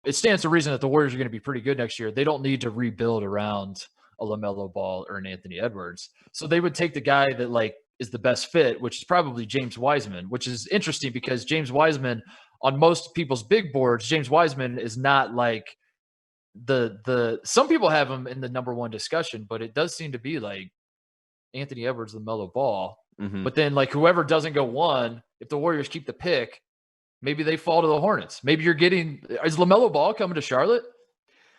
it stands to reason that the Warriors are going to be pretty good next year. They don't need to rebuild around a LaMelo Ball or an Anthony Edwards. So they would take the guy that like is the best fit, which is probably James Wiseman, which is interesting because James Wiseman on most people's big boards, James Wiseman is not like some people have him in the number one discussion, but it does seem to be like Anthony Edwards, LaMelo Ball. Mm-hmm. But then like whoever doesn't go one, if the Warriors keep the pick, maybe they fall to the Hornets. Maybe you're getting – is LaMelo Ball coming to Charlotte?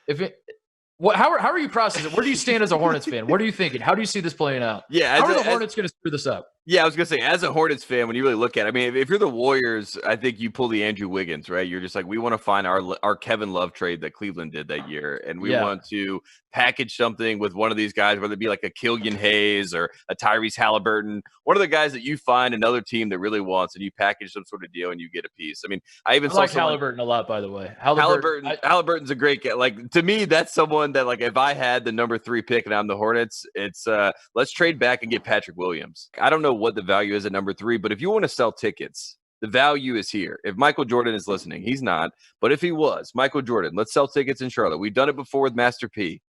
How are you processing it? Where do you stand as a Hornets fan? What are you thinking? How do you see this playing out? Yeah, how are the Hornets going to screw this up? Yeah, I was going to say, as a Hornets fan, when you really look at it, I mean, if you're the Warriors, I think you pull the Andrew Wiggins, right? You're just like, we want to find our Kevin Love trade that Cleveland did that year, and we want to package something with one of these guys, whether it be like a Killian Hayes or a Tyrese Halliburton, one of the guys that you find another team that really wants, and you package some sort of deal and you get a piece. I mean, I like Halliburton a lot, by the way. Halliburton's a great guy. Like, to me, that's someone that, like, if I had the number 3 pick and I'm the Hornets, it's let's trade back and get Patrick Williams. I don't know what the value is at number 3, but if you want to sell tickets, the value is here. If Michael Jordan is listening, he's not, but if he was, Michael Jordan, let's sell tickets in Charlotte. We've done it before with Master P.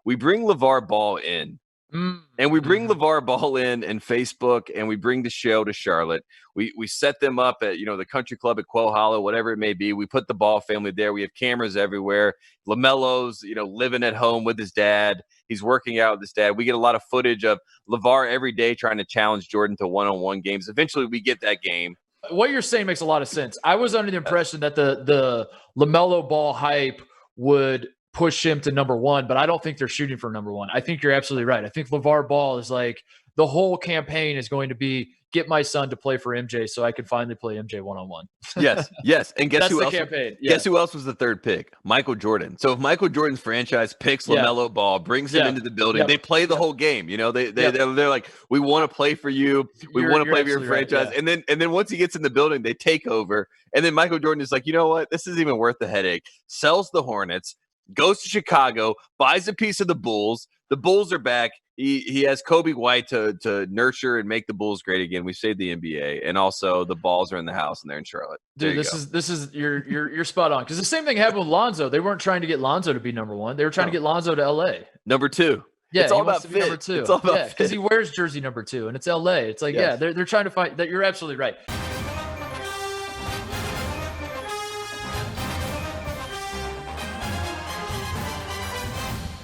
We bring LaVar Ball in, and we bring LaVar Ball in and Facebook, and we bring the show to Charlotte. We set them up at, the country club at Quail Hollow, whatever it may be. We put the Ball family there. We have cameras everywhere. LaMelo's, living at home with his dad. He's working out with his dad. We get a lot of footage of LaVar every day trying to challenge Jordan to one-on-one games. Eventually, we get that game. What you're saying makes a lot of sense. I was under the impression that the LaMelo Ball hype would push him to number 1, but I don't think they're shooting for number 1. I think you're absolutely right. I think LaVar Ball is like the whole campaign is going to be get my son to play for MJ so I can finally play MJ one-on-one. Yes. And guess who else? Campaign. Guess who else was the 3rd pick? Michael Jordan. So if Michael Jordan's franchise picks LaMelo Ball, brings him into the building, they play the whole game. They're like, we want to play for you. We want to play for your franchise. Right, And then once he gets in the building, they take over. And then Michael Jordan is like, you know what? This isn't even worth the headache. Sells the Hornets, goes to Chicago, buys a piece of the Bulls. The Bulls are back. He has Kobe White to nurture and make the Bulls great again. We saved the NBA, and also the Balls are in the house and they're in Charlotte. Dude, this is you're spot on, because the same thing happened with Lonzo. They weren't trying to get Lonzo to be number 1. They were trying to get Lonzo to LA. Number 2. Yeah, it's all about fit. Number 2. It's all about fit. Because he wears jersey number 2, and it's LA. It's like they're trying to find that. You're absolutely right.